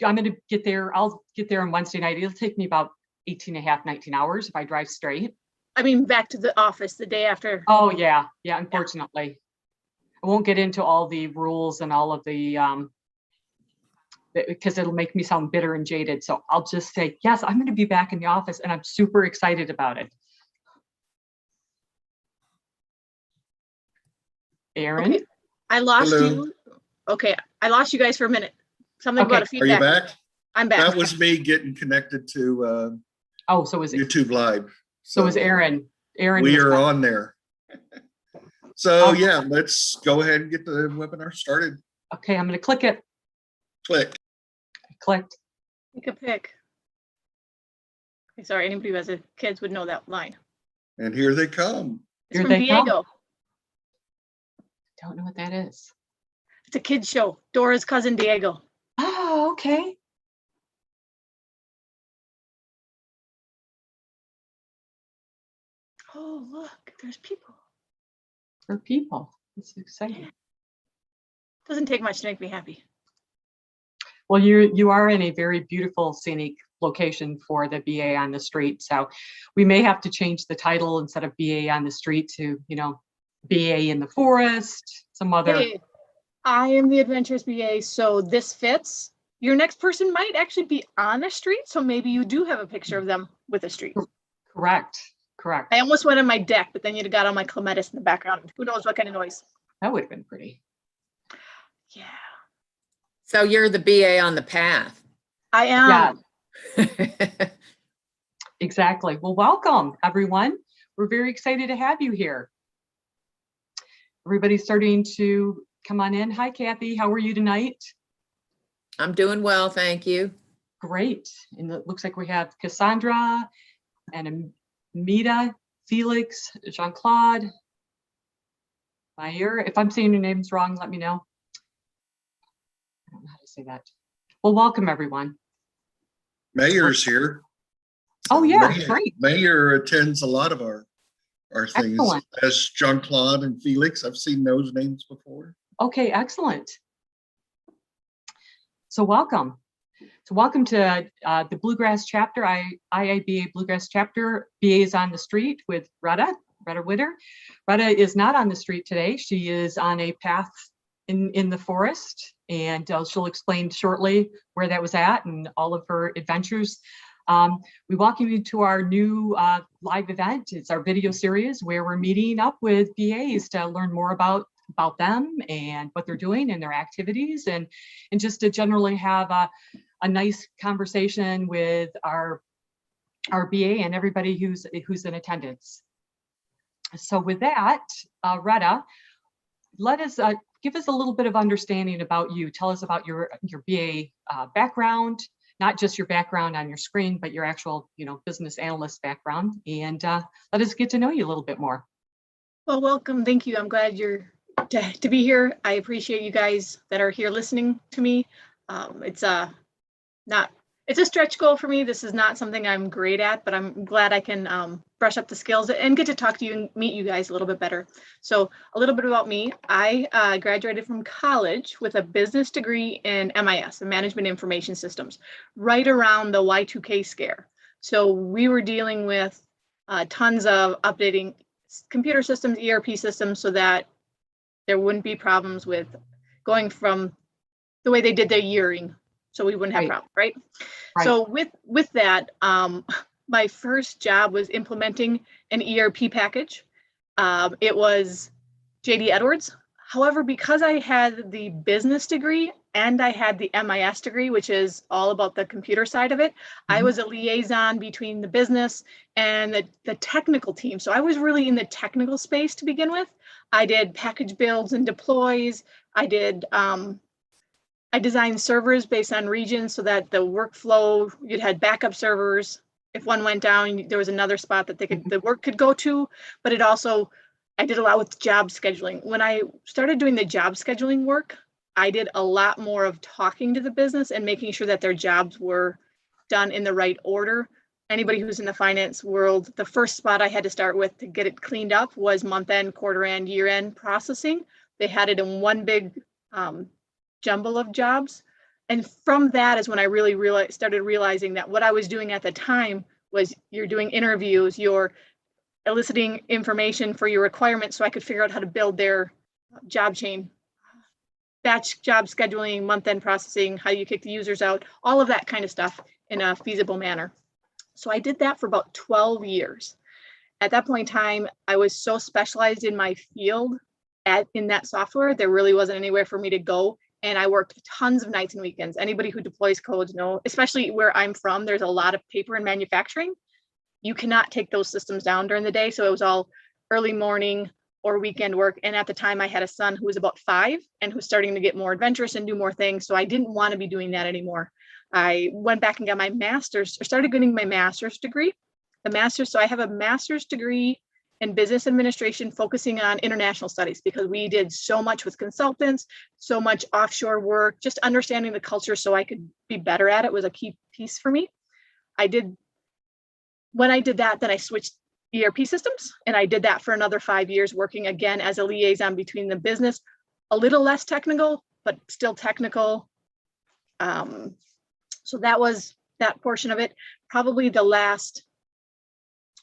going to get there. I'll get there on Wednesday night. It'll take me about 18 and a half, 19 hours if I drive straight. I mean, back to the office the day after. Oh, yeah. Yeah, unfortunately. I won't get into all the rules and all of the, because it'll make me sound bitter and jaded. So I'll just say, yes, I'm going to be back in the office and I'm super excited about it. Aaron? Okay. I lost Hello. you. Okay, I lost you guys for a minute. Something Okay. about a Are you feedback. back? I'm back. That was me getting connected to Oh, so is it? YouTube Live. So is Aaron. Aaron. We was are back. on there. So Okay. yeah, let's go ahead and get the webinar started. Okay, I'm going to click it. Click. I clicked. Take a pick. Okay, sorry, anybody who has a kids would know that line. And here they come. It's Here from they come. Diego. Don't know what that is. It's a kids show. Dora's cousin Diego. Oh, okay. Oh, look, there's people. For people. It's exciting. Doesn't take much to make me happy. Well, you are in a very beautiful scenic location for the BA on the street. So we may have to change the title instead of BA on the street to, BA in the forest, some other. Hey, I am the adventurous BA, so this fits. Your next person might actually be on a street, so maybe you do have a picture of them with a street. Correct. I almost went on my deck, but then you'd have got all my clematis in the background. Who knows what kind of noise? That would have been pretty. Yeah, So you're the BA on the path. I am. Yeah, exactly. Well, welcome, everyone. We're very excited to have you here. Everybody's starting to come on in. Hi, Kathy. How are you tonight? I'm doing well, thank you. Great. And it looks like we have Cassandra and Amita, Felix, Jean-Claude, Mayer. If I'm saying your names wrong, let me know. I don't know how to say that. Well, welcome, everyone. Mayor's here. Oh, yeah, Mayor, great. Mayor attends a lot of our things. Excellent. As Jean-Claude and Felix. I've seen those names before. Okay, excellent. So welcome. So welcome to the Bluegrass chapter, IIBA Bluegrass chapter. BA is on the street with Retta Witter. Retta is not on the street today. She is on a path in the forest, and she'll explain shortly where that was at and all of her adventures. We welcome you to our new live event. It's our video series where we're meeting up with BAs to learn more about them and what they're doing and their activities, and just to generally have a nice conversation with our BA and everybody who's in attendance. So with that, Retta, let us give us a little bit of understanding about you. Tell us about your BA background, not just your background on your screen, but your actual business analyst background, and let us get to know you a little bit more. Well, welcome. Thank you. I'm glad you're to be here. I appreciate you guys that are here listening to me. It's a stretch goal for me. This is not something I'm great at, but I'm glad I can brush up the skills and get to talk to you and meet you guys a little bit better. So a little bit about me. I graduated from college with a business degree in MIS, Management Information Systems, right around the Y2K scare. So we were dealing with tons of updating computer systems, ERP systems, so that there wouldn't be problems with going from the way they did their yearing, so we wouldn't have problems, right? So with that, my first job was implementing an ERP package. It was JD Edwards. However, because I had the business degree and I had the MIS degree, which is all about the computer side of it, I was a liaison between the business and the technical team. So I was really in the technical space to begin with. I did package builds and deploys. I designed servers based on regions so that the workflow, you'd had backup servers. If one went down, there was another spot that the work could go to, but I did a lot with job scheduling. When I started doing the job scheduling work, I did a lot more of talking to the business and making sure that their jobs were done in the right order. Anybody who's in the finance world, the first spot I had to start with to get it cleaned up was month end, quarter end, year end processing. They had it in one big jumble of jobs. And from that is when I really started realizing that what I was doing at the time was you're doing interviews, you're eliciting information for your requirements so I could figure out how to build their job chain, batch job scheduling, month-end processing, how you kick the users out, all of that kind of stuff in a feasible manner. So I did that for about 12 years. At that point in time, I was so specialized in my field in that software, there really wasn't anywhere for me to go. And I worked tons of nights and weekends. Anybody who deploys codes know, especially where I'm from, there's a lot of paper and manufacturing. You cannot take those systems down during the day. So it was all early morning or weekend work. And at the time I had a son who was about 5 and who's starting to get more adventurous and do more things. So I didn't want to be doing that anymore. I went back and got my master's, or started getting my master's degree. So I have a master's degree in business administration focusing on international studies, because we did so much with consultants, so much offshore work, just understanding the culture so I could be better at it was a key piece for me. When I did that, then I switched ERP systems, and I did that for another 5 years, working again as a liaison between the business, a little less technical, but still technical. So that was that portion of it. Probably the last,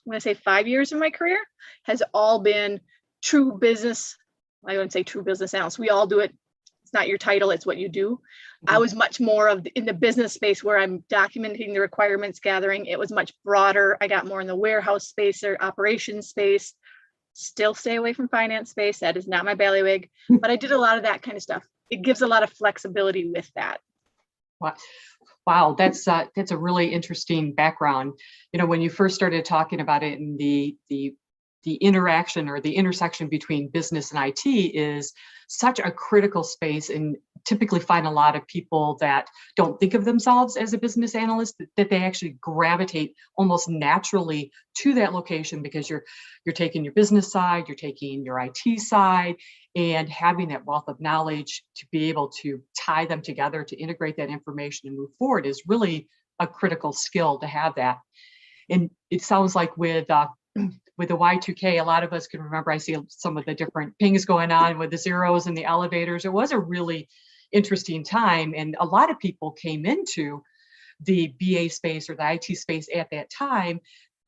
I'm going to say 5 years of my career has all been true business. I wouldn't say true business analyst. We all do it. It's not your title, it's what you do. I was much more in the business space where I'm documenting the requirements gathering. It was much broader. I got more in the warehouse space or operations space. Still stay away from finance space. That is not my bailiwick, but I did a lot of that kind of stuff. It gives a lot of flexibility with that. Wow, that's a really interesting background. You know, when you first started talking about it, and the interaction or the intersection between business and IT is such a critical space, and typically find a lot of people that don't think of themselves as a business analyst, that they actually gravitate almost naturally to that location, because you're taking your business side, you're taking your IT side, and having that wealth of knowledge to be able to tie them together, to integrate that information and move forward is really a critical skill to have that. And it sounds like with the Y2K, a lot of us can remember, I see some of the different pings going on with the zeros and the elevators. It was a really interesting time. And a lot of people came into the BA space or the IT space at that time,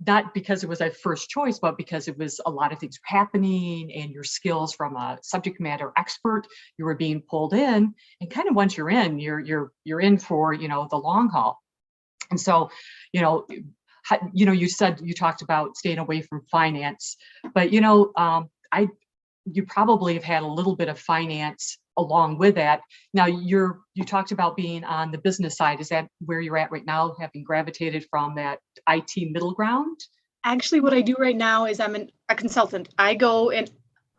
not because it was a first choice, but because it was a lot of things happening, and your skills from a subject matter expert, you were being pulled in. And kind of once you're in, you're in for, the long haul. And so, you talked about staying away from finance, but you probably have had a little bit of finance along with that. Now you talked about being on the business side. Is that where you're at right now, having gravitated from that IT middle ground? Actually, what I do right now is I'm a consultant. I go and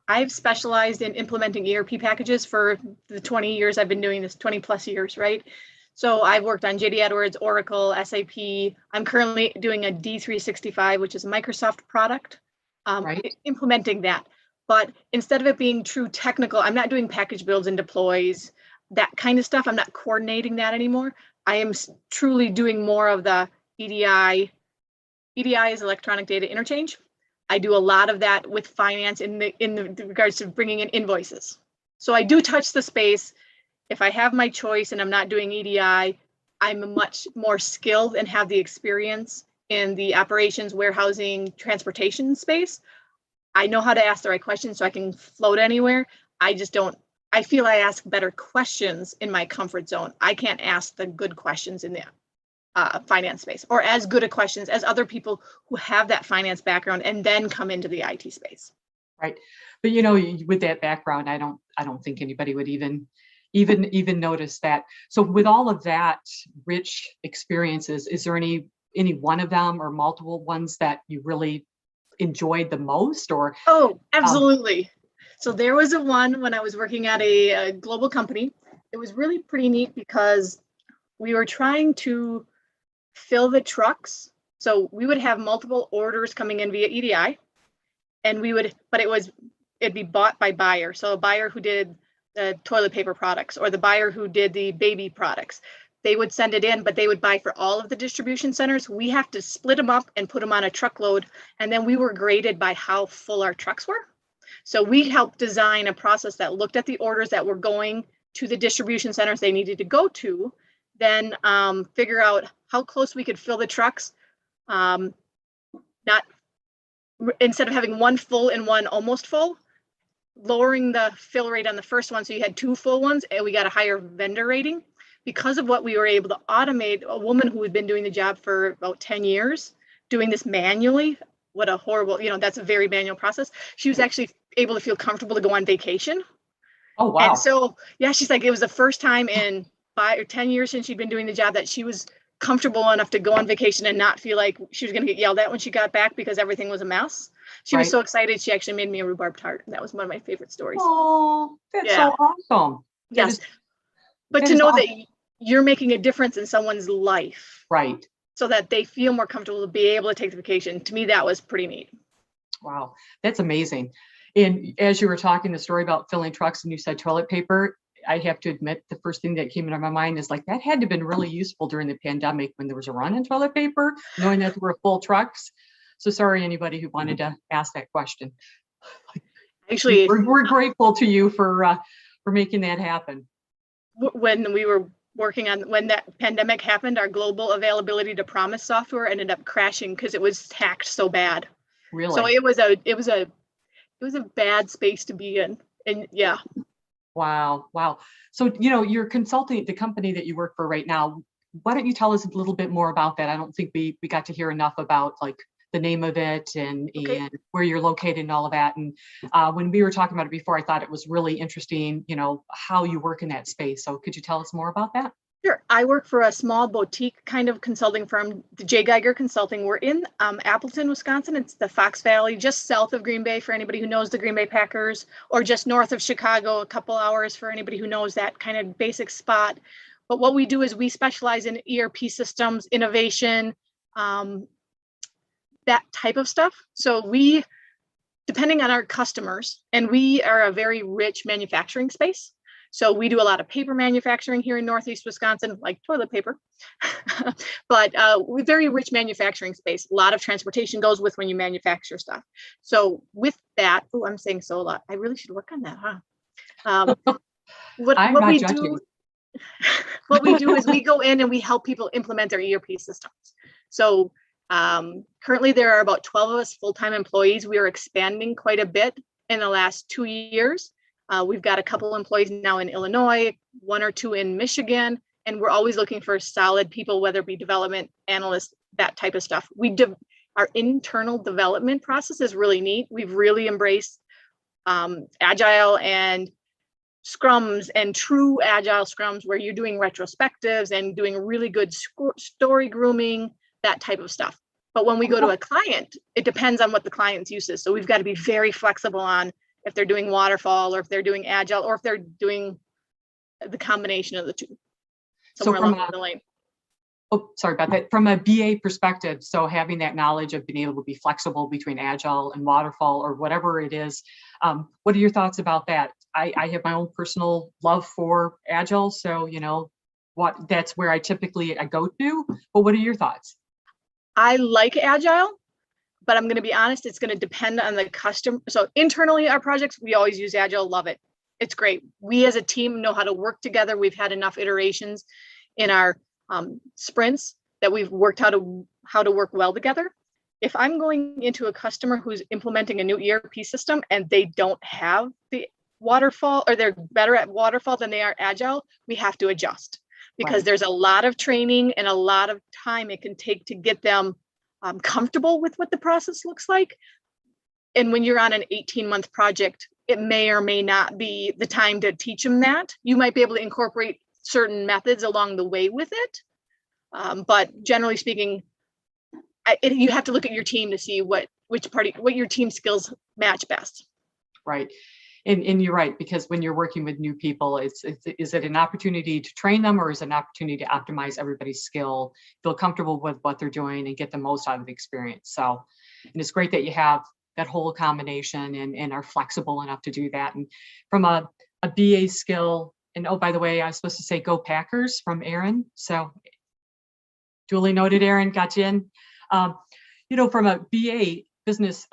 I've specialized in implementing ERP packages for the 20 years I've been doing this, 20 plus years, right? So I've worked on JD Edwards, Oracle, SAP. I'm currently doing a D365, which is a Microsoft product, Right. implementing that. But instead of it being true technical, I'm not doing package builds and deploys, that kind of stuff. I'm not coordinating that anymore. I am truly doing more of the EDI. EDI is electronic data interchange. I do a lot of that with finance in the regards to bringing in invoices. So I do touch the space. If I have my choice and I'm not doing EDI, I'm much more skilled and have the experience in the operations, warehousing, transportation space. I know how to ask the right questions so I can float anywhere. I feel I ask better questions in my comfort zone. I can't ask the good questions in the finance space, or as good a questions as other people who have that finance background and then come into the IT space. Right. But with that background, I don't think anybody would even notice that. So with all of that rich experiences, is there any one of them or multiple ones that you really enjoyed the most? Or absolutely. So there was one when I was working at a global company. It was really pretty neat because we were trying to fill the trucks. So we would have multiple orders coming in via EDI, and it'd be bought by buyer. So a buyer who did the toilet paper products, or the buyer who did the baby products, they would send it in, but they would buy for all of the distribution centers. We have to split them up and put them on a truckload. And then we were graded by how full our trucks were. So we helped design a process that looked at the orders that were going to the distribution centers they needed to go to, then figure out how close we could fill the trucks. Not instead of having one full and one almost full, lowering the fill rate on the first one, so you had 2 full ones, and we got a higher vendor rating. Because of what we were able to automate, a woman who had been doing the job for about 10 years, doing this manually, what a horrible, that's a very manual process. She was actually able to feel comfortable to go on vacation. Oh, wow. And so, yeah, she's like, it was the first time in 5 or 10 years since she'd been doing the job that she was comfortable enough to go on vacation and not feel like she was going to get yelled at when she got back because everything was a mess. She was Right. so excited. She actually made me a rhubarb tart. That was one of my favorite stories. Oh, that's Yeah. so awesome. That Yes. is- But that to is know awesome. that you're making a difference in someone's life Right. so that they feel more comfortable to be able to take the vacation, to me, that was pretty neat. Wow, that's amazing. And as you were talking the story about filling trucks and you said toilet paper, I have to admit the first thing that came into my mind is like that had to have been really useful during the pandemic when there was a run in toilet paper, knowing that there were full trucks. So sorry, anybody who wanted to ask that question. Actually, We're grateful to you for making that happen. when we were working on, when that pandemic happened, our global availability to promise software ended up crashing because it was hacked so bad. Really. So it was a bad space to be in. And yeah. Wow. Wow. So, you're consulting the company that you work for right now. Why don't you tell us a little bit more about that? I don't think we got to hear enough about like the name of it and where you're located and all of that. And when we were talking about it before, I thought it was really interesting, how you work in that space. So could you tell us more about that? Sure. I work for a small boutique kind of consulting firm, the J. Geiger Consulting. We're in Appleton, Wisconsin. It's the Fox Valley, just south of Green Bay for anybody who knows the Green Bay Packers, or just north of Chicago, a couple hours for anybody who knows that kind of basic spot. But what we do is we specialize in ERP systems, innovation, that type of stuff. So we, depending on our customers, and we are a very rich manufacturing space. So we do a lot of paper manufacturing here in Northeast Wisconsin, like toilet paper, but we're very rich manufacturing space. A lot of transportation goes with when you manufacture stuff. So with that, I'm saying so a lot. I really should work on that, huh? What we do is we go in and we help people implement their ERP systems. So currently there are about 12 of us full-time employees. We are expanding quite a bit in the last 2 years. We've got a couple employees now in Illinois, 1 or 2 in Michigan, and we're always looking for solid people, whether it be development analysts, that type of stuff. Our internal development process is really neat. We've really embraced agile and scrums and true agile scrums where you're doing retrospectives and doing really good story grooming, that type of stuff. But when we go to a client, it depends on what the client's use is. So we've got to be very flexible on if they're doing waterfall or if they're doing agile or if they're doing the combination of the two. Somewhere along the lane. Oh, sorry about that. From a BA perspective, so having that knowledge of being able to be flexible between agile and waterfall or whatever it is, what are your thoughts about that? I have my own personal love for agile, so that's where I typically go to. But what are your thoughts? I like agile, but I'm going to be honest, it's going to depend on the customer. So internally, our projects, we always use agile, love it. It's great. We as a team know how to work together. We've had enough iterations in our sprints that we've worked how to work well together. If I'm going into a customer who's implementing a new ERP system and they don't have the waterfall, or they're better at waterfall than they are agile, we have to adjust because there's a lot of training and a lot of time it can take to get them comfortable with what the process looks like. And when you're on an 18-month project, it may or may not be the time to teach them that. You might be able to incorporate certain methods along the way with it. But generally speaking, you have to look at your team to see what your team skills match best. Right. And you're right, because when you're working with new people, is it an opportunity to train them or is it an opportunity to optimize everybody's skill, feel comfortable with what they're doing and get the most out of the experience? So, and it's great that you have that whole combination and are flexible enough to do that. And from a BA skill, and oh, by the way, I was supposed to say go Packers from Aaron. So duly noted, Aaron, got you in. From a BA business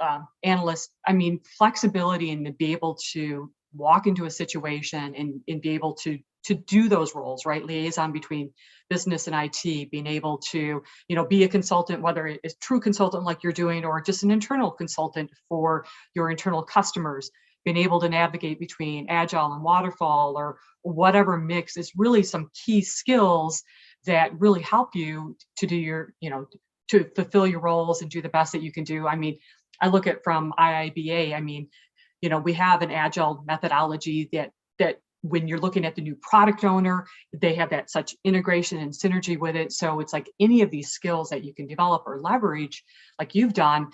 analyst, I mean, flexibility and to be able to walk into a situation and be able to to do those roles, right? Liaison between business and IT, being able to, be a consultant, whether it's a true consultant like you're doing, or just an internal consultant for your internal customers, being able to navigate between agile and waterfall or whatever mix is really some key skills that really help you to do your, to fulfill your roles and do the best that you can do. I mean, I look at from IIBA, I mean, we have an agile methodology that when you're looking at the new product owner, they have that such integration and synergy with it. So it's like any of these skills that you can develop or leverage, like you've done,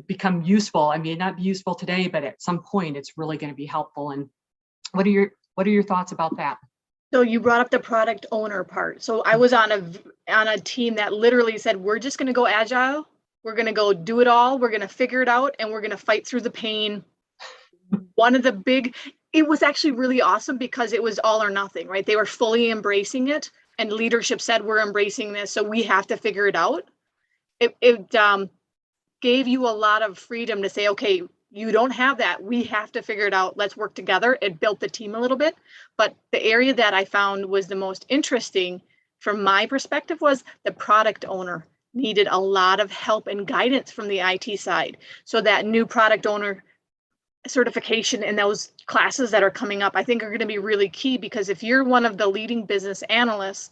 become useful. I mean, not be useful today, but at some point it's really going to be helpful. And what are your thoughts about that? So you brought up the product owner part. So I was on a team that literally said, we're just going to go agile. We're going to go do it all. We're going to figure it out, and we're going to fight through the pain. It was actually really awesome because it was all or nothing, right? They were fully embracing it, and leadership said, we're embracing this, so we have to figure it out. It gave you a lot of freedom to say, okay, you don't have that. We have to figure it out. Let's work together. It built the team a little bit. But the area that I found was the most interesting from my perspective was the product owner needed a lot of help and guidance from the IT side. So that new product owner certification and those classes that are coming up, I think are going to be really key, because if you're one of the leading business analysts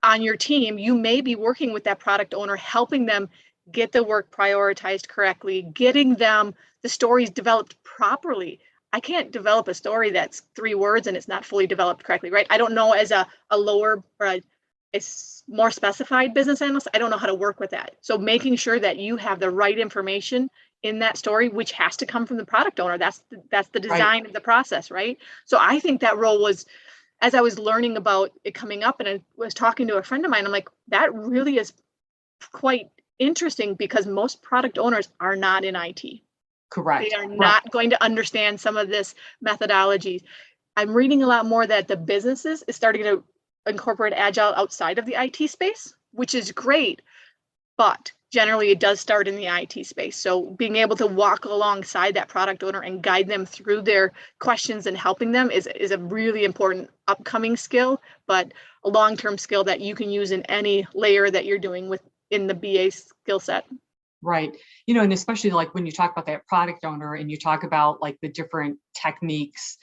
on your team, you may be working with that product owner, helping them get the work prioritized correctly, getting them the stories developed properly. I can't develop a story that's 3 words and it's not fully developed correctly, right? I don't know, as a lower or a more specified business analyst, I don't know how to work with that. So making sure that you have the right information in that story, which has to come from the product owner. That's the design of the process, right? So I think that role was, as I was learning about it coming up and I was talking to a friend of mine, I'm like, that really is quite interesting, because most product owners are not in IT. Correct. They are not going to understand some of this methodologies. I'm reading a lot more that the businesses is starting to incorporate agile outside of the IT space, which is great, but generally it does start in the IT space. So being able to walk alongside that product owner and guide them through their questions and helping them is a really important upcoming skill, but a long-term skill that you can use in any layer that you're doing within the BA skill set. Right. And especially like when you talk about that product owner and you talk about like the different techniques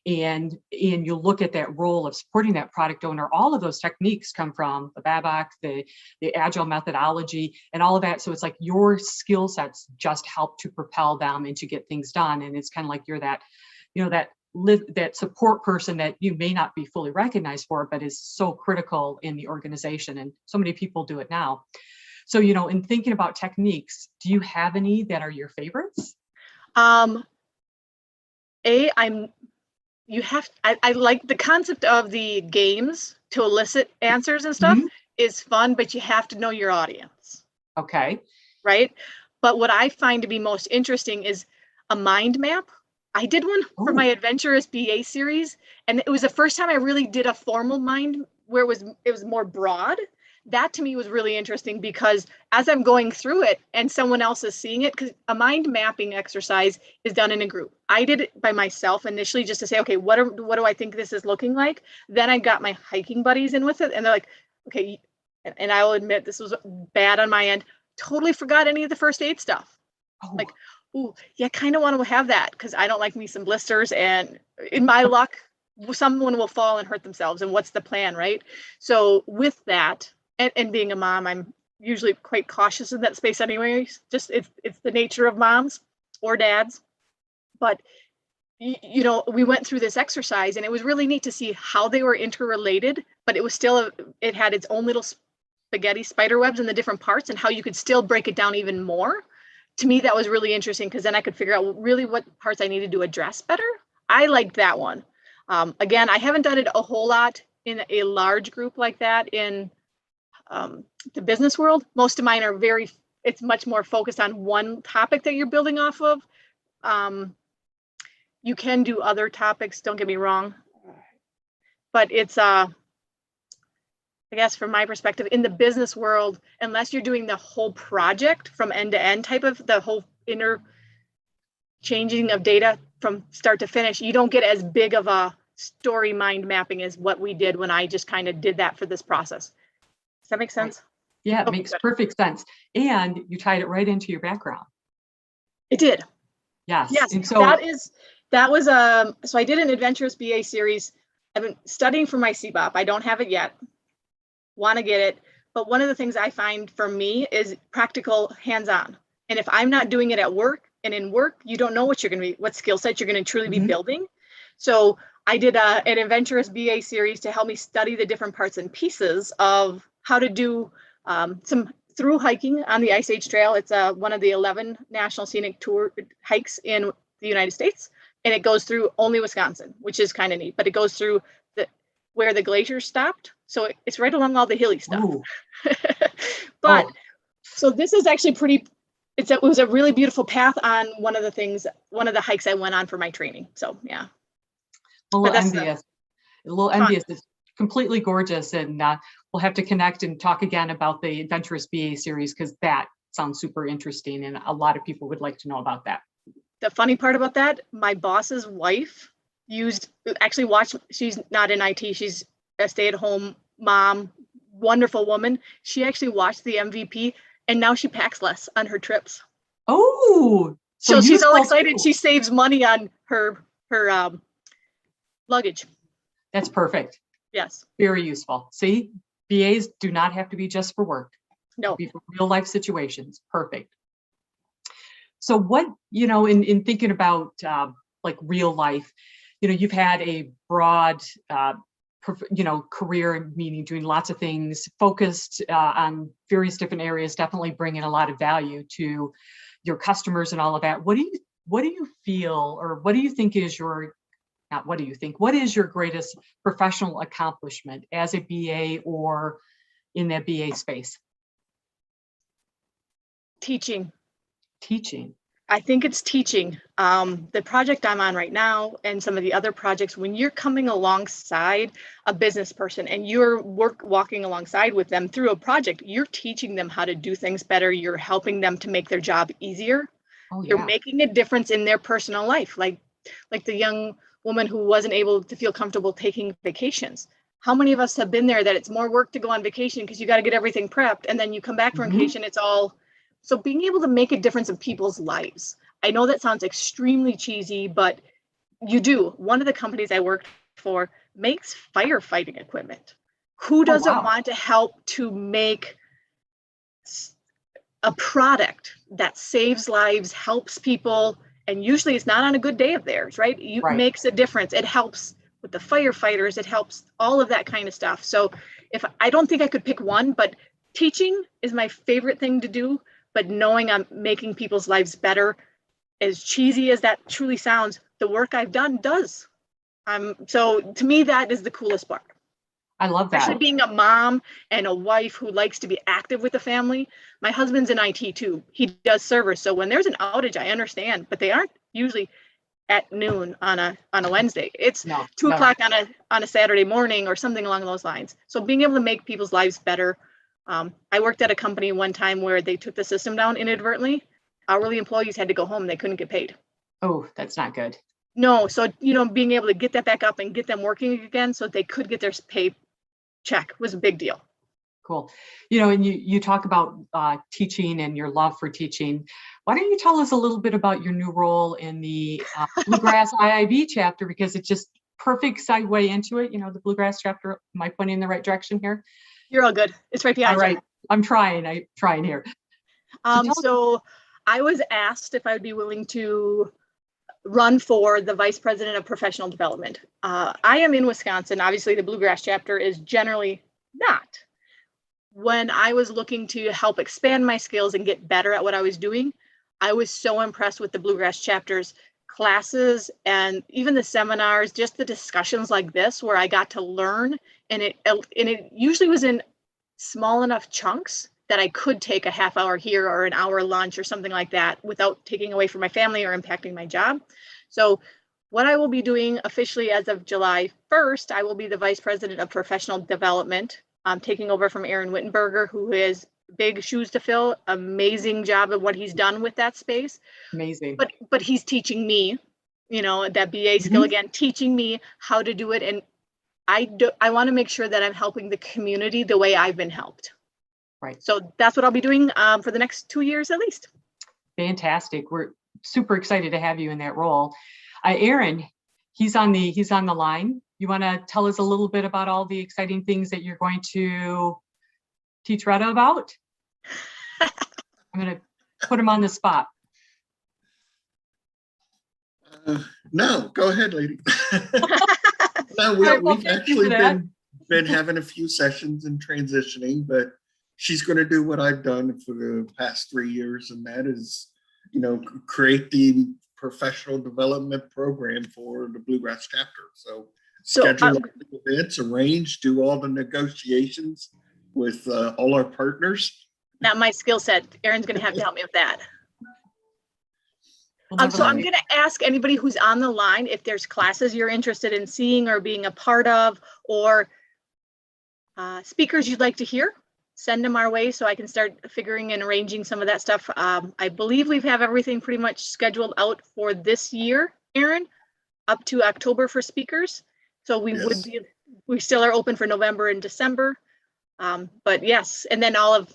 and you look at that role of supporting that product owner, all of those techniques come from the BABAC, the agile methodology and all of that. So it's like your skill sets just help to propel them and to get things done. And it's kind of like you're that, that support person that you may not be fully recognized for, but is so critical in the organization. And so many people do it now. So, in thinking about techniques, do you have any that are your favorites? I like the concept of the games to elicit answers and stuff is fun, but you have to know your audience. Okay. Right. But what I find to be most interesting is a mind map. I did one for my Adventurous BA series, and it was the first time I really did a formal mind where it was more broad. That to me was really interesting, because as I'm going through it and someone else is seeing it, because a mind mapping exercise is done in a group. I did it by myself initially just to say, okay, what do I think this is looking like? Then I got my hiking buddies in with it, and they're like, okay, and I will admit this was bad on my end. Totally forgot any of the first aid stuff. Like, ooh, yeah, kind of want to have that, because I don't like me some blisters, and in my luck, someone will fall and hurt themselves, and what's the plan, right? So with that, and being a mom, I'm usually quite cautious in that space anyways. Just it's the nature of moms or dads. But we went through this exercise, and it was really neat to see how they were interrelated, but it was still it had its own little spaghetti spider webs in the different parts, and how you could still break it down even more. To me, that was really interesting, because then I could figure out really what parts I needed to address better. I liked that one. Again, I haven't done it a whole lot in a large group like that in the business world. Most of mine are it's much more focused on one topic that you're building off of. You can do other topics, don't get me wrong, but it's I guess from my perspective in the business world, unless you're doing the whole project from end to end type of the whole inner changing of data from start to finish, you don't get as big of a story mind mapping is what we did when I just kind of did that for this process. Does that make sense? Yeah, it Okay, makes good. perfect sense. And you tied it right into your background. It did. Yes. Yes, And so that was so I did an adventurous BA series. I've been studying for my CBOP. I don't have it yet. Want to get it. But one of the things I find for me is practical hands-on. And if I'm not doing it at work, and in work, you don't know what skill set you're going to truly be Mhm. building. So I did an adventurous BA series to help me study the different parts and pieces of how to do some through hiking on the Ice Age Trail. It's one of the 11 National Scenic Tour hikes in the United States. And it goes through only Wisconsin, which is kind of neat, but it goes through where the glaciers stopped. So it's right along all the hilly stuff. ooh, But oh, so this is actually pretty, it was a really beautiful path on one of the hikes I went on for my training. So yeah. a But little that's envious. A little fun. envious. It's completely gorgeous. And we'll have to connect and talk again about the Adventurous BA series, because that sounds super interesting. And a lot of people would like to know about that. The funny part about that, my boss's wife she's not in IT, she's a stay-at-home mom, wonderful woman. She actually watched the MVP and now she packs less on her trips. Oh, So she's all useful excited. too. She saves money on her luggage. That's perfect. Yes. Very useful. See, BAs do not have to be just for work. No. Be for real life situations. Perfect. So what, in thinking about like real life, you've had a broad, career, meaning doing lots of things, focused on various different areas, definitely bringing a lot of value to your customers and all of that. What do you feel, or what do you think is what is your greatest professional accomplishment as a BA or in that BA space? Teaching. Teaching. I think it's teaching. The project I'm on right now and some of the other projects, when you're coming alongside a business person and you're walking alongside with them through a project, you're teaching them how to do things better. You're helping them to make their job easier. Oh, You're yeah. making a difference in their personal life. Like the young woman who wasn't able to feel comfortable taking vacations. How many of us have been there that it's more work to go on vacation because you got to get everything prepped, and then you come back from Mhm. vacation, it's all. So being able to make a difference in people's lives. I know that sounds extremely cheesy, but you do. One of the companies I worked for makes firefighting equipment. Who Oh, doesn't wow. want to help to make a product that saves lives, helps people, and usually it's not on a good day of theirs, right? It Right. makes a difference. It helps with the firefighters, it helps all of that kind of stuff. So I don't think I could pick one, but teaching is my favorite thing to do. But knowing I'm making people's lives better, as cheesy as that truly sounds, the work I've done does. So to me, that is the coolest part. I love that. Especially being a mom and a wife who likes to be active with the family. My husband's in IT too. He does servers. So when there's an outage, I understand, but they aren't usually at noon on a Wednesday. It's No, 2 no. o'clock on a Saturday morning or something along those lines. So being able to make people's lives better. I worked at a company one time where they took the system down inadvertently. Hourly employees had to go home. They couldn't get paid. Oh, that's not good. No. So, being able to get that back up and get them working again so they could get their pay check was a big deal. Cool. And you talk about teaching and your love for teaching. Why don't you tell us a little bit about your new role in the Bluegrass IIB chapter, because it's just perfect segue into it. The Bluegrass chapter. Am I pointing in the right direction here? You're all good. It's right behind All right. you. I'm trying here. So I was asked if I would be willing to run for the Vice President of Professional Development. I am in Wisconsin. Obviously, the Bluegrass chapter is generally not. When I was looking to help expand my skills and get better at what I was doing, I was so impressed with the Bluegrass chapter's classes and even the seminars, just the discussions like this where I got to learn, and it usually was in small enough chunks that I could take a half hour here or an hour lunch or something like that without taking away from my family or impacting my job. So what I will be doing officially as of July 1st, I will be the Vice President of Professional Development. I'm taking over from Aaron Wittenberger, who has big shoes to fill, amazing job of what he's done with that space. Amazing. But he's teaching me that BA skill again, teaching me how to do it. And I want to make sure that I'm helping the community the way I've been helped. Right. So that's what I'll be doing for the next 2 years at least. Fantastic. We're super excited to have you in that role. Aaron, he's on the line. You want to tell us a little bit about all the exciting things that you're going to teach Retta about? I'm going to put him on the spot. No, go ahead, lady. No, All right, well, we've thank you actually for that. been having a few sessions and transitioning, but she's going to do what I've done for the past 3 years, and that is, create the professional development program for the Bluegrass chapter. So schedule events, arrange, do all the negotiations with all our partners. Not my skill set. Aaron's going to have to help me with that. We'll So I'm never- going to ask anybody who's on the line if there's classes you're interested in seeing or being a part of, or speakers you'd like to hear. Send them our way so I can start figuring and arranging some of that stuff. I believe we have everything pretty much scheduled out for this year, Aaron, up to October for speakers. So we we still are open for November and December. But yes, and then all of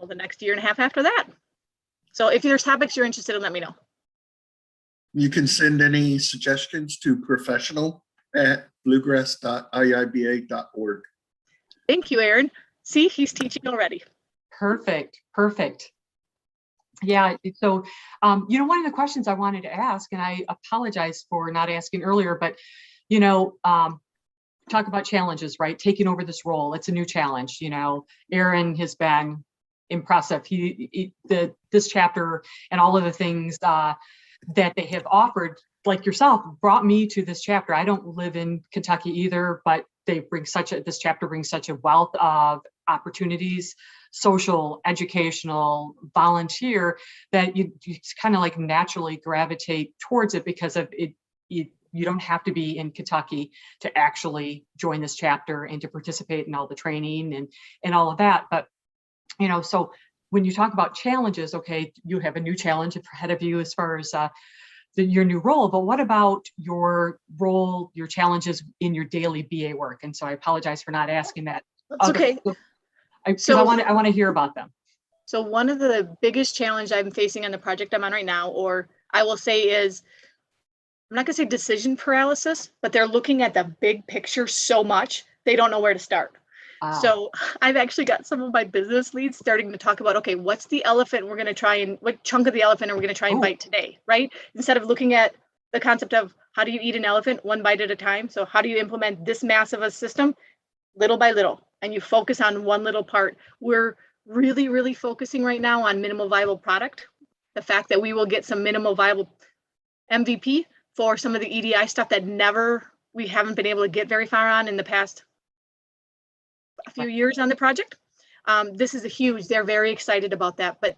the next year and a half after that. So if there's topics you're interested in, let me know. You can send any suggestions to professional@bluegrass.iiba.org. Thank you, Aaron. See, he's teaching already. Perfect. Yeah, so, one of the questions I wanted to ask, and I apologize for not asking earlier, but, talk about challenges, right? Taking over this role, it's a new challenge. Aaron has been impressive. This chapter and all of the things that they have offered, like yourself, brought me to this chapter. I don't live in Kentucky either, but this chapter brings such a wealth of opportunities, social, educational, volunteer, that you kind of like naturally gravitate towards it because of it. You don't have to be in Kentucky to actually join this chapter and to participate in all the training and all of that. But, so when you talk about challenges, okay, you have a new challenge ahead of you as far as your new role, but what about your role, your challenges in your daily BA work? And so I apologize for not asking that. That's okay. Because I want to hear about them. So one of the biggest challenge I'm facing on the project I'm on right now, or I will say is, I'm not gonna say decision paralysis, but they're looking at the big picture so much, they don't know where to start. So I've actually got some of my business leads starting to talk about, okay, what's the elephant we're going to try and what chunk of the elephant are we going to try and bite today, right? Instead of looking at the concept of how do you eat an elephant one bite at a time? So how do you implement this massive a system little by little? And you focus on one little part. We're really, really focusing right now on minimal viable product. The fact that we will get some minimal viable MVP for some of the EDI stuff that we haven't been able to get very far on in the past a few years on the project. This is they're very excited about that, but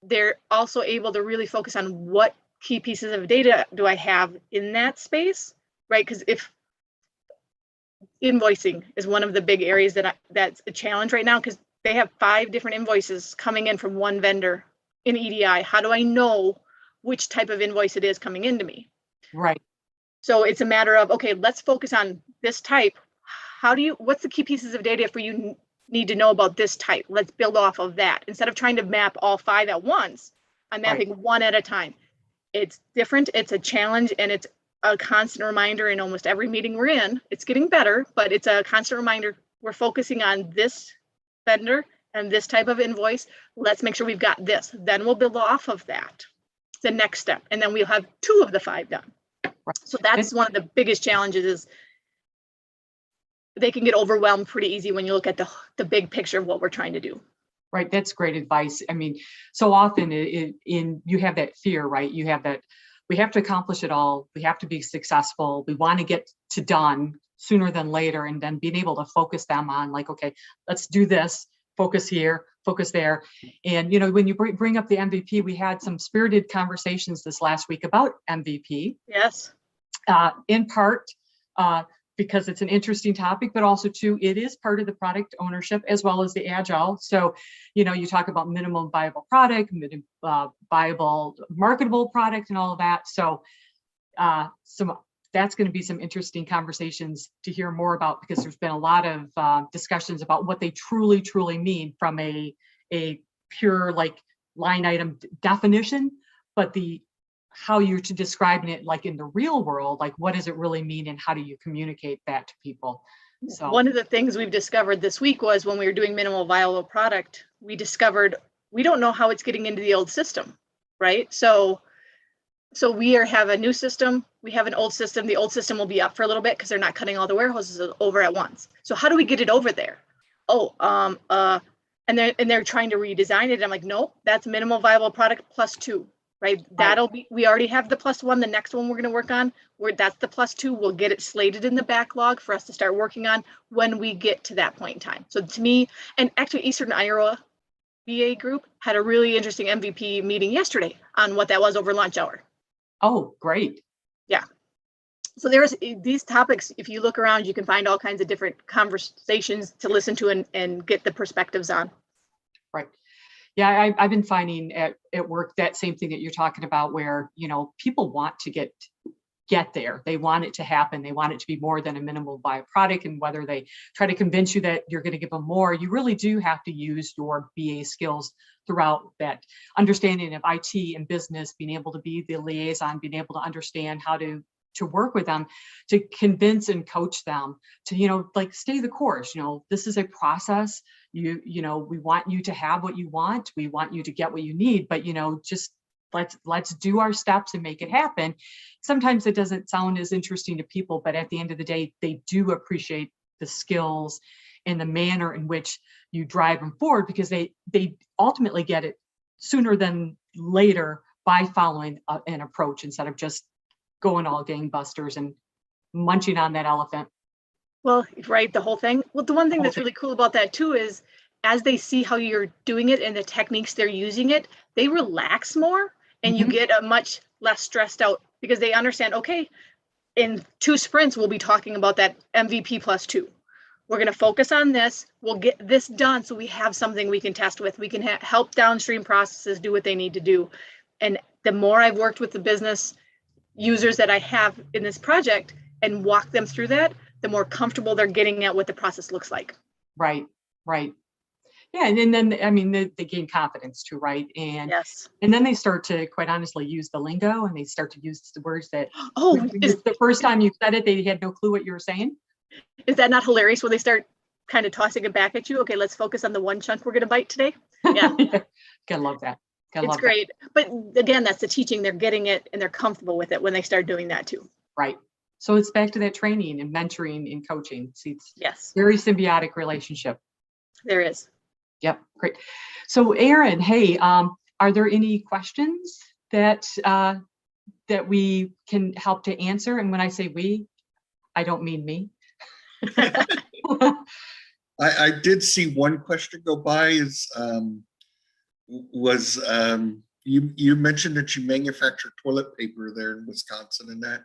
they're also able to really focus on what key pieces of data do I have in that space, right? Because if invoicing is one of the big areas that's a challenge right now, because they have 5 different invoices coming in from one vendor in EDI. How do I know which type of invoice it is coming into me? Right. So it's a matter of, okay, let's focus on this type. What's the key pieces of data for you need to know about this type? Let's build off of that. Instead of trying to map all 5 at once, I'm mapping one at a time. It's different, it's a challenge, and it's a constant reminder in almost every meeting we're in. It's getting better, but it's a constant reminder. We're focusing on this vendor and this type of invoice. Let's make sure we've got this. Then we'll build off of that. The next step. And then we'll have 2 of the 5 done. Right. So that's one of the biggest challenges is they can get overwhelmed pretty easy when you look at the big picture of what we're trying to do. Right. That's great advice. I mean, so often you have that fear, right? You have that, we have to accomplish it all. We have to be successful. We want to get to done sooner than later, and then being able to focus them on like, okay, let's do this, focus here, focus there. And, when you bring up the MVP, we had some spirited conversations this last week about MVP. Yes. In part, because it's an interesting topic, but also too, it is part of the product ownership as well as the agile. So, you talk about minimum viable product, viable marketable product and all of that. So that's going to be some interesting conversations to hear more about, because there's been a lot of discussions about what they truly mean from a pure like line item definition, but how you're to describing it like in the real world, like what does it really mean and how do you communicate that to people? So one of the things we've discovered this week was when we were doing minimal viable product, we discovered we don't know how it's getting into the old system, right? So we have a new system, we have an old system. The old system will be up for a little bit because they're not cutting all the warehouses over at once. So how do we get it over there? And they're trying to redesign it. I'm like, no, that's minimal viable product +2, right? That'll be, we already have the +1. The next one we're going to work on, that's the +2. We'll get it slated in the backlog for us to start working on when we get to that point in time. So to me, and actually Eastern Iowa BA group had a really interesting MVP meeting yesterday on what that was over lunch hour. Oh, great. Yeah. So there's these topics, if you look around, you can find all kinds of different conversations to listen to and get the perspectives on. Right. Yeah, I've been finding at work that same thing that you're talking about, where, people want to get there. They want it to happen. They want it to be more than a minimal viable product. And whether they try to convince you that you're going to give them more, you really do have to use your BA skills throughout that understanding of IT and business, being able to be the liaison, being able to understand how to work with them, to convince and coach them to, like stay the course. This is a process. We want you to have what you want. We want you to get what you need, but, just let's do our steps and make it happen. Sometimes it doesn't sound as interesting to people, but at the end of the day, they do appreciate the skills and the manner in which you drive them forward, because they ultimately get it sooner than later by following an approach instead of just going all gangbusters and munching on that elephant. Well, right, the whole thing. Well, the one thing that's really cool about that too is as they see how you're doing it and the techniques they're using it, they relax more and you get a much less stressed out, because they understand, okay, in 2 sprints, we'll be talking about that MVP +2. We're going to focus on this. We'll get this done so we have something we can test with. We can help downstream processes do what they need to do. And the more I've worked with the business users that I have in this project and walk them through that, the more comfortable they're getting at what the process looks like. Right. Yeah, and then I mean they gain confidence too, right? And yes, and then they start to, quite honestly, use the lingo, and they start to use the words that the first time you said it, they had no clue what you were saying. Is that not hilarious when they start kind of tossing it back at you? Okay, let's focus on the one chunk we're going to bite today. Yeah, Gotta love that. It's great. But again, that's the teaching. They're getting it and they're comfortable with it when they start doing that too. Right. So it's back to that training and mentoring and coaching. See, it's yes, very symbiotic relationship. There is. Yep, great. So Erin, hey, are there any questions that we can help to answer? And when I say we, I don't mean me. I did see one question go by. You mentioned that you manufacture toilet paper there in Wisconsin, and that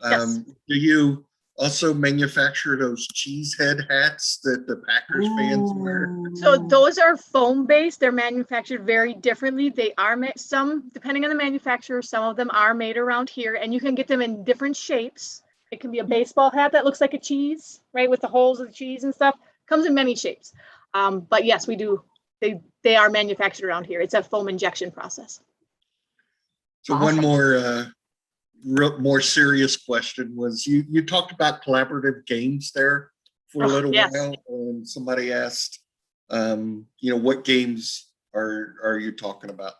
Yes. Do you also manufacture those cheese head hats that the Packers fans wear? So those are foam based. They're manufactured very differently. They are some, depending on the manufacturer, some of them are made around here, and you can get them in different shapes. It can be a baseball hat that looks like a cheese, right, with the holes of the cheese and stuff. Comes in many shapes. But yes, we do. They are manufactured around here. It's a foam injection process. So Awesome. One more serious question was you talked about collaborative games there for a little while, and somebody asked, what games are you talking about?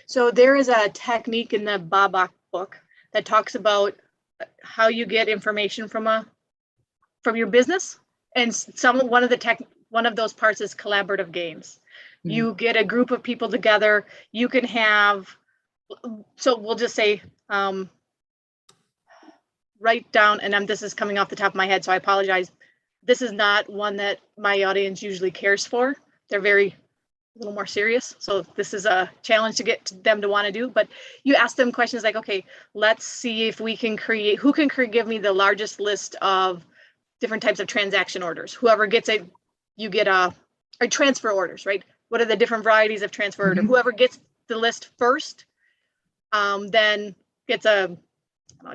So there is a technique in the Babak book that talks about how you get information from your business, and one of those parts is collaborative games. Mm-hmm. You get a group of people together. You can have, so we'll just say, write down, and this is coming off the top of my head, so I apologize. This is not one that my audience usually cares for. They're a little more serious. So this is a challenge to get them to want to do, but you ask them questions like, okay, let's see if we can who can give me the largest list of different types of transaction orders. Whoever gets it, you get or transfer orders, right? What are the different varieties of transfer order? Whoever gets the list first, then gets a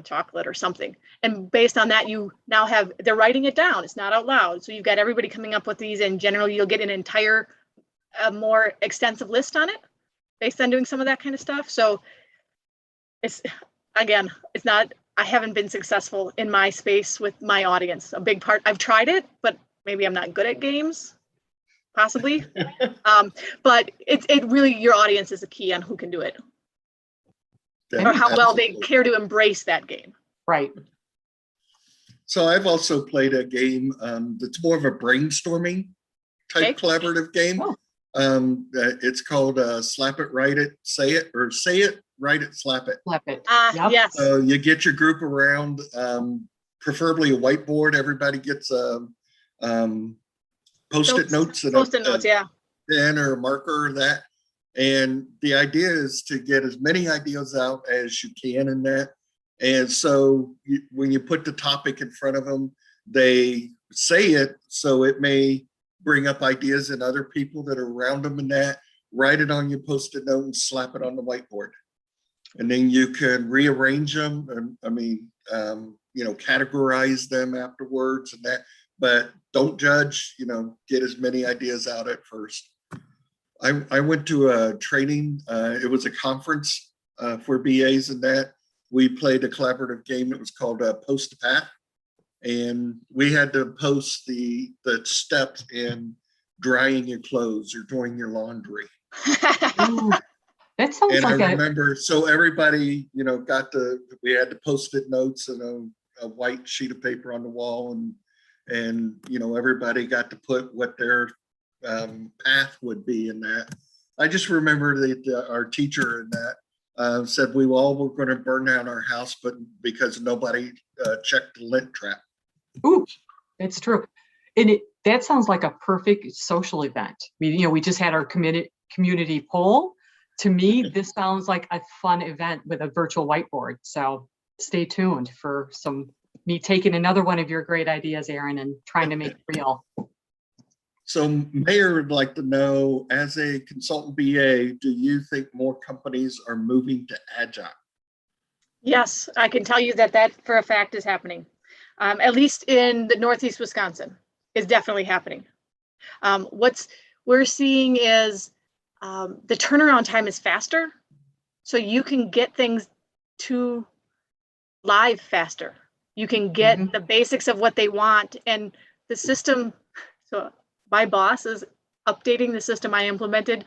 chocolate or something. And based on that, you now have, they're writing it down. It's not out loud. So you've got everybody coming up with these, and generally you'll get an entire, more extensive list on it based on doing some of that kind of stuff. So it's, again, it's not, I haven't been successful in my space with my audience. A big part, I've tried it, but maybe I'm not good at games, possibly. But it really, your audience is the key on who can do it. Yeah, Or how well they absolutely. care to embrace that game. Right. So I've also played a game that's more of a brainstorming type collaborative game. Oh. It's called Slap It, Write It, Say It, or Say It, Write It, Slap It. Slap it. Yep. Yes. So you get your group around, preferably a whiteboard. Everybody gets Post-it notes and Post-it notes, yeah. pen or a marker or that. And the idea is to get as many ideas out as you can in that. And so when you put the topic in front of them, they say it, so it may bring up ideas in other people that are around them in that. Write it on your Post-it note and slap it on the whiteboard. And then you can rearrange them, and categorize them afterwards and that, but don't judge, get as many ideas out at first. I went to a training, it was a conference for BAs and that. We played a collaborative game that was called Post a Path. And we had to post the steps in drying your clothes or doing your laundry. Ooh, that sounds And like I remember, so everybody, we had to Post-it notes and a white sheet of paper on the wall, and everybody got to put what their path would be in that. I just remember that our teacher in that said we all were going to burn down our house, but because nobody checked the lint trap. Ooh, that's true. And that sounds like a perfect social event. We just had our community poll. To me, this sounds like a fun event with a virtual whiteboard. So stay tuned for me taking another one of your great ideas, Aaron, and trying to make it real. So Mayor would like to know, as a consultant BA, do you think more companies are moving to Agile? Yes, I can tell you that for a fact is happening. At least in the Northeast Wisconsin, is definitely happening. What we're seeing is the turnaround time is faster, so you can get things to live faster. You can get the basics of what they want, and the system. So my boss is updating the system I implemented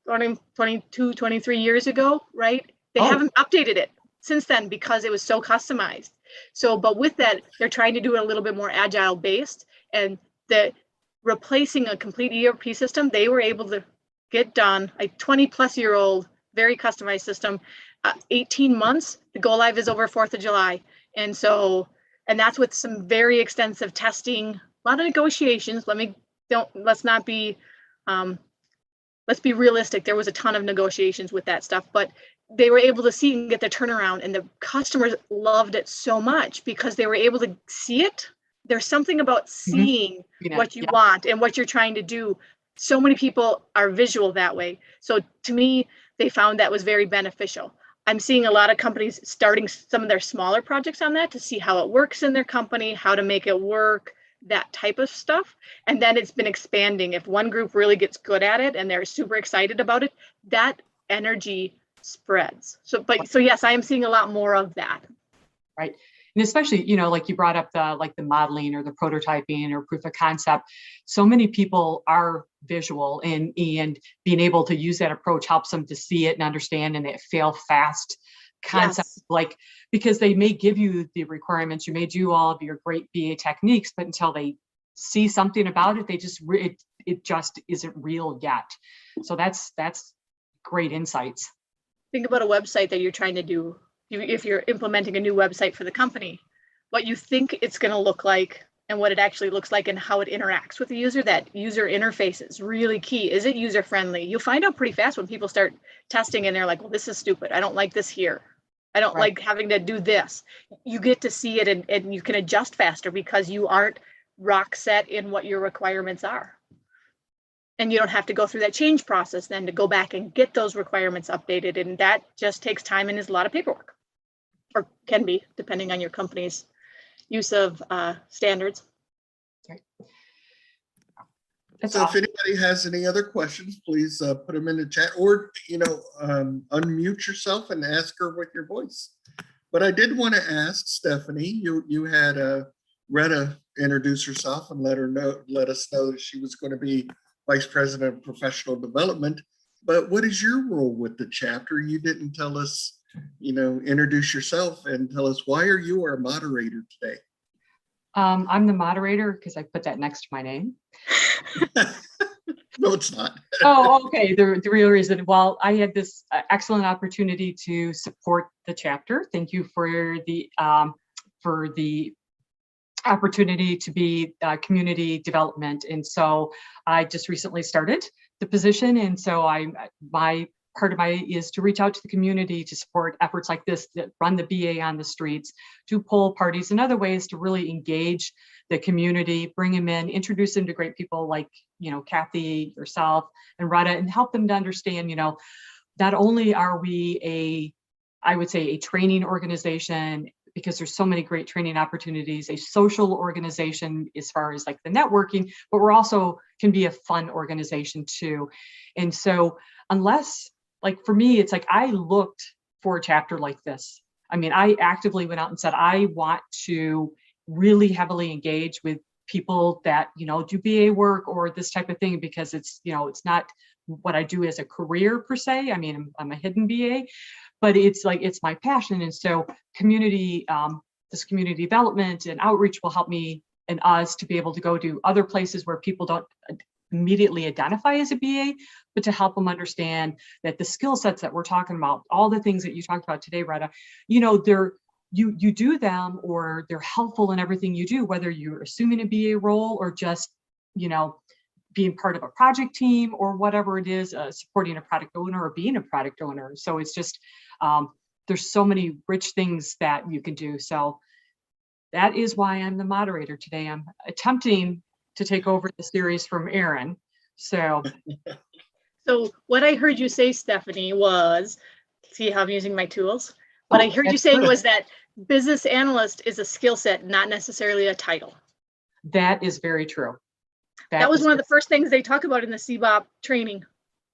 22, 23 years ago, right? They haven't updated it since then because it was so customized. So, but with that, they're trying to do it a little bit more agile based, and replacing a complete ERP system, they were able to get done, a 20-plus-year-old, very customized system, 18 months, the go live is over 4th of July. And that's with some very extensive testing, a lot of negotiations. Let's be realistic. There was a ton of negotiations with that stuff, but they were able to see and get the turnaround, and the customers loved it so much because they were able to see it. There's something about seeing what you want and what you're trying to do. So many people are visual that way. So to me, they found that was very beneficial. I'm seeing a lot of companies starting some of their smaller projects on that to see how it works in their company, how to make it work, that type of stuff. And then it's been expanding. If one group really gets good at it and they're super excited about it, that energy spreads. So yes, I am seeing a lot more of that. Right. And especially, like you brought up the modeling or the prototyping or proof of concept. So many people are visual, and being able to use that approach helps them to see it and understand, and that fail fast concept, because they may give you the requirements, you may do all of your great BA techniques, but until they see something about it, it just isn't real yet. So that's great insights. Think about a website that you're trying to do. If you're implementing a new website for the company, what you think it's going to look like and what it actually looks like and how it interacts with the user, that user interface is really key. Is it user friendly? You'll find out pretty fast when people start testing and they're like, well, this is stupid. I don't like this here. I don't like having to do this. You get to see it and you can adjust faster because you aren't rock set in what your requirements are. And you don't have to go through that change process then to go back and get those requirements updated. And that just takes time and is a lot of paperwork. or can be, depending on your company's use of standards. That's So if awesome. anybody has any other questions, please put them in the chat, or, unmute yourself and ask her with your voice. But I did want to ask Stephanie, you had Retta introduce herself and let us know that she was going to be Vice President of Professional Development. But what is your role with the chapter? You didn't tell us, introduce yourself and tell us, why are you our moderator today? I'm the moderator because I put that next to my name. No, it's not. Oh, okay. The real reason, well, I had this excellent opportunity to support the chapter. Thank you for the opportunity to be community development. And so I just recently started the position. And so part of my is to reach out to the community to support efforts like this that run the BA on the streets, to pull parties and other ways to really engage the community, bring them in, introduce them to great people like, Kathy, yourself, and Retta, and help them to understand, not only are we I would say a training organization, because there's so many great training opportunities, a social organization as far as like the networking, but we're also can be a fun organization too. And so unless, like for me, it's like I looked for a chapter like this. I mean, I actively went out and said, I want to really heavily engage with people that, do BA work or this type of thing, because it's, it's not what I do as a career per se. I mean, I'm a hidden BA, but it's like, it's my passion. And so community, this community development and outreach will help me and us to be able to go to other places where people don't immediately identify as a BA, but to help them understand that the skill sets that we're talking about, all the things that you talked about today, Retta, you do them, or they're helpful in everything you do, whether you're assuming a BA role or just, being part of a project team or whatever it is, supporting a product owner or being a product owner. So it's just, there's so many rich things that you can do. So that is why I'm the moderator today. I'm attempting to take over the series from Aaron. So what I heard you say, Stephanie, was, see how I'm using my tools? What I heard you saying was that business analyst is a skill set, not necessarily a title. That is very true. That was one of the first things they talk about in the CBOP training,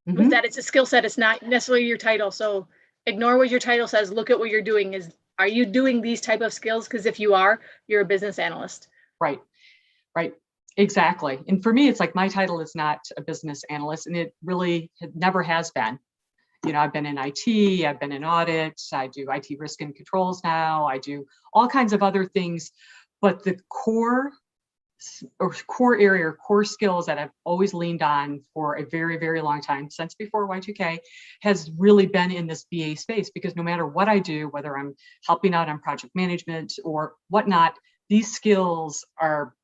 was that it's a skill set. It's not necessarily your title. So ignore what your title says. Look at what you're doing. Are you doing these type of skills? Because if you are, you're a business analyst. Right. Exactly. And for me, it's like my title is not a business analyst, and it really never has been. I've been in IT, I've been in audit, I do IT risk and controls now, I do all kinds of other things, but the core area or core skills that I've always leaned on for a very, very long time, since before Y2K, has really been in this BA space, because no matter what I do, whether I'm helping out on project management or whatnot, these skills are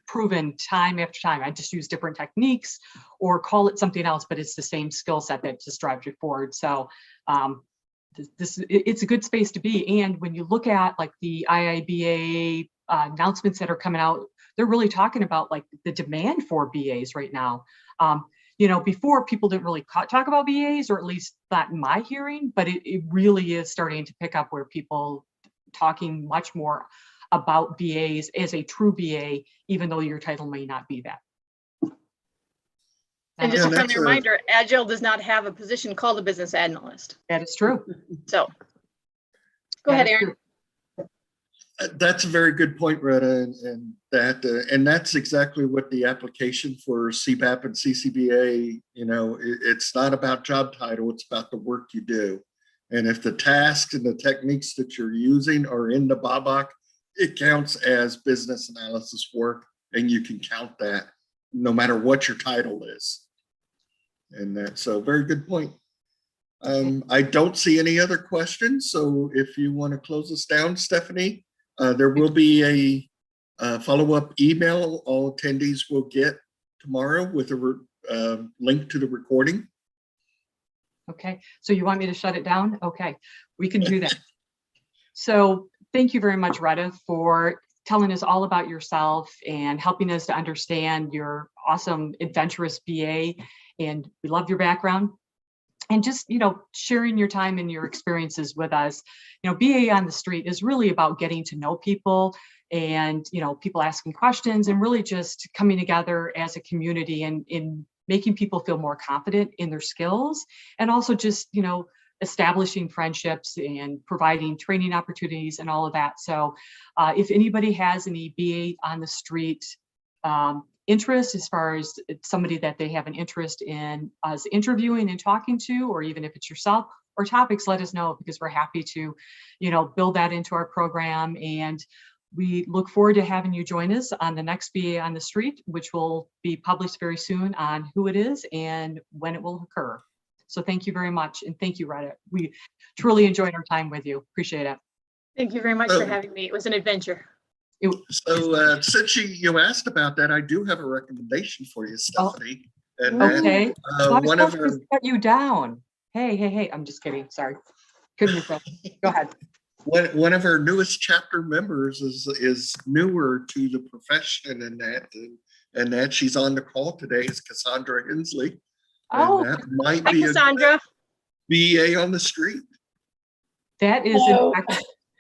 proven time after time. I just use different techniques or call it something else, but it's the same skill set that just drives you forward. So it's a good space to be. And when you look at like the IIBA announcements that are coming out, they're really talking about like the demand for BAs right now. Before, people didn't really talk about BAs, or at least not in my hearing, but it really is starting to pick up, where people talking much more about BAs as a true BA, even though your title may not be that. And just a friendly reminder, Agile does not have a position called a business analyst. That is true. So go ahead, Aaron. That's a very good point, Retta, and that's exactly what the application for CBAP and CCBA, it's not about job title, it's about the work you do. And if the tasks and the techniques that you're using are in the BABAC, it counts as business analysis work, and you can count that no matter what your title is. And that's a very good point. I don't see any other questions. So if you want to close us down, Stephanie, there will be a follow-up email all attendees will get tomorrow with a link to the recording. Okay, so you want me to shut it down? Okay, we can do that. So thank you very much, Retta, for telling us all about yourself and helping us to understand your awesome, adventurous BA. And we love your background. and just, sharing your time and your experiences with us. BA on the Street is really about getting to know people and, people asking questions and really just coming together as a community and in making people feel more confident in their skills, and also just, establishing friendships and providing training opportunities and all of that. So if anybody has any BA on the Street interest, as far as somebody that they have an interest in us interviewing and talking to, or even if it's yourself or topics, let us know, because we're happy to, build that into our program. And we look forward to having you join us on the next BA on the Street, which will be published very soon on who it is and when it will occur. So thank you very much. And thank you, Retta. We truly enjoyed our time with you. Appreciate it. Thank you very much for having me. It was an adventure. So since you asked about that, I do have a recommendation for you, Stephanie. And okay. one of our, cut you down. Hey, I'm just kidding. Sorry. Couldn't resist. Go ahead. One of our newest chapter members is newer to the profession, and that she's on the call today is Cassandra Hensley. Oh, and that might Hi, be Cassandra. a BA on the Street. that is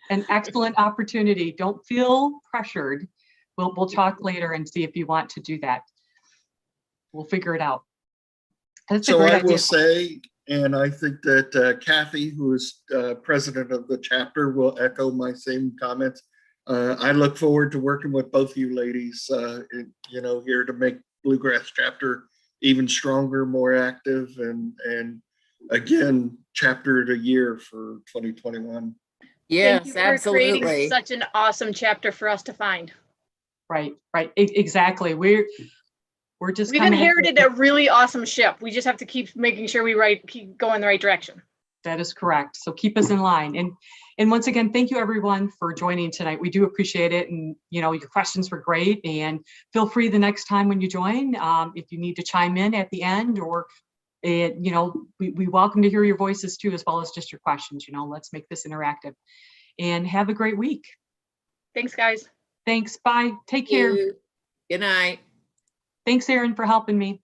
an excellent opportunity. Don't feel pressured. We'll talk later and see if you want to do that. We'll figure it out. That's a So great I will idea. say, and I think that Kathy, who is president of the chapter, will echo my same comments. I look forward to working with both of you ladies, here to make Bluegrass chapter even stronger, more active, and again, chapter of the year for 2021. Yes, Thank you for creating absolutely. such an awesome chapter for us to find. Right. Exactly. We're just We've inherited a really awesome ship. We just have to keep making sure we keep going the right direction. That is correct. So keep us in line. And once again, thank you everyone for joining tonight. We do appreciate it. And, your questions were great, and feel free the next time when you join, if you need to chime in at the end, or, we welcome to hear your voices too, as well as just your questions. Let's make this interactive, and have a great week. Thanks, guys. Thanks. Bye. Take Thank care. you. Good night. Thanks, Erin, for helping me.